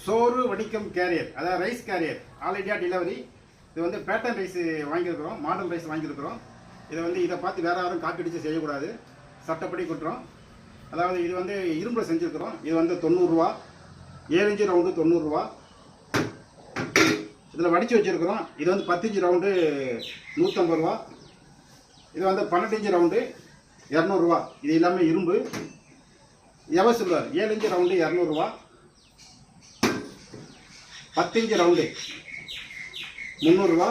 சோறு வடிக்கும் கேரியர், அதாவது rice carrier, all India delivery. இது வந்து பேட்டர்ன் ரைஸ் வாங்கியிருக்கிறோம், மாடல் ரைஸ் வாங்கியிருக்கிறோம். இதை பார்த்து வேறு யாரும் காப்பி அடித்து செய்யக்கூடாது, சட்டப்படி குற்றம். அதாவது இது வந்து இரும்பில் செஞ்சுருக்கிறோம். இது வந்து 90 ரூபா, 7 இன்ச்சு ரவுண்டு 90 ரூபா. இதில் வடித்து வச்சுருக்கிறோம். இது வந்து 10 இன்ச்சு ரவுண்டு 150 ரூபா. இது வந்து 12 இன்ச்சு ரவுண்டு 200 ரூபா. இது எல்லாமே இரும்பு. எவர் சில்வர் 7 இன்ச்சு ரவுண்டு 200 ரூபா. 10 இன்ச்சு ரவுண்டு 300 ரூபா.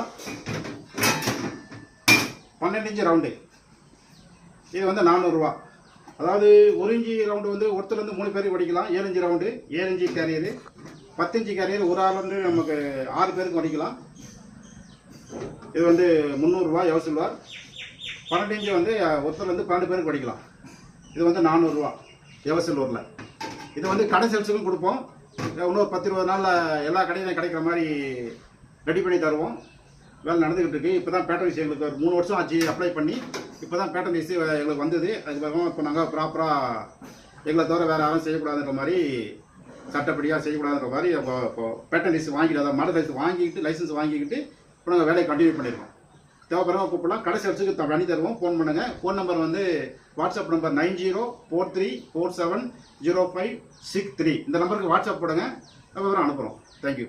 12 இன்ச்சு ரவுண்டு இது வந்து 400 ரூபா. அதாவது 1 இன்ச்சு ரவுண்டு வந்து ஒருத்தர்லேருந்து 3 பேருக்கு வடிக்கலாம். 7 inch round, 7 inch carrier, 10 inch carrier ஒரு ஆள் வந்து நமக்கு 6 பேருக்கு வடிக்கலாம். இது வந்து 300 ரூபா எவர் சில்வர். 12 இன்ச்சு வந்து ஒருத்தர்லேருந்து 12 பேருக்கு வடிக்கலாம். இது வந்து 400 ரூபா எவர் சில்வரில். இது வந்து கடை சேல்ஸுக்கும் கொடுப்போம். இன்னொரு 10-20 நாளில் எல்லா கடையிலையும் கிடைக்கிற மாதிரி ரெடி பண்ணி தருவோம். வேலை நடந்துக்கிட்டு இருக்குது. இப்போ தான் பேட்டர்ன் ரைஸ் எங்களுக்கு ஒரு 3 வருஷம் ஆச்சு அப்ளை பண்ணி. இப்போ தான் பேட்டர்ன் ரைஸ் எங்களுக்கு வந்தது. அதுக்கப்புறம் இப்போ நாங்கள் ப்ராப்பராக எங்களை தவிர வேறு யாரும் செய்யக்கூடாதுன்ற மாதிரி, சட்டப்படியாக செய்யக்கூடாதுன்ற மாதிரி இப்போ பேட்டர்ன் ரைஸ் வாங்கிட்டு, அதாவது மாடல் ரைஸ் வாங்கிக்கிட்டு, லைசன்ஸ் வாங்கிக்கிட்டு இப்போ நாங்கள் வேலையை கண்டினியூ பண்ணியிருக்கோம். தேவைப்படுறவங்க கூப்பிடலாம். கடை சேல்ஸுக்கு பண்ணி தருவோம். ஃபோன் பண்ணுங்கள். ஃபோன் நம்பர் வந்து வாட்ஸ்அப் நம்பர் 9043470563. இந்த நம்பருக்கு வாட்ஸ்அப் போடுங்க, நம்ம அனுப்புகிறோம். தேங்க்யூ.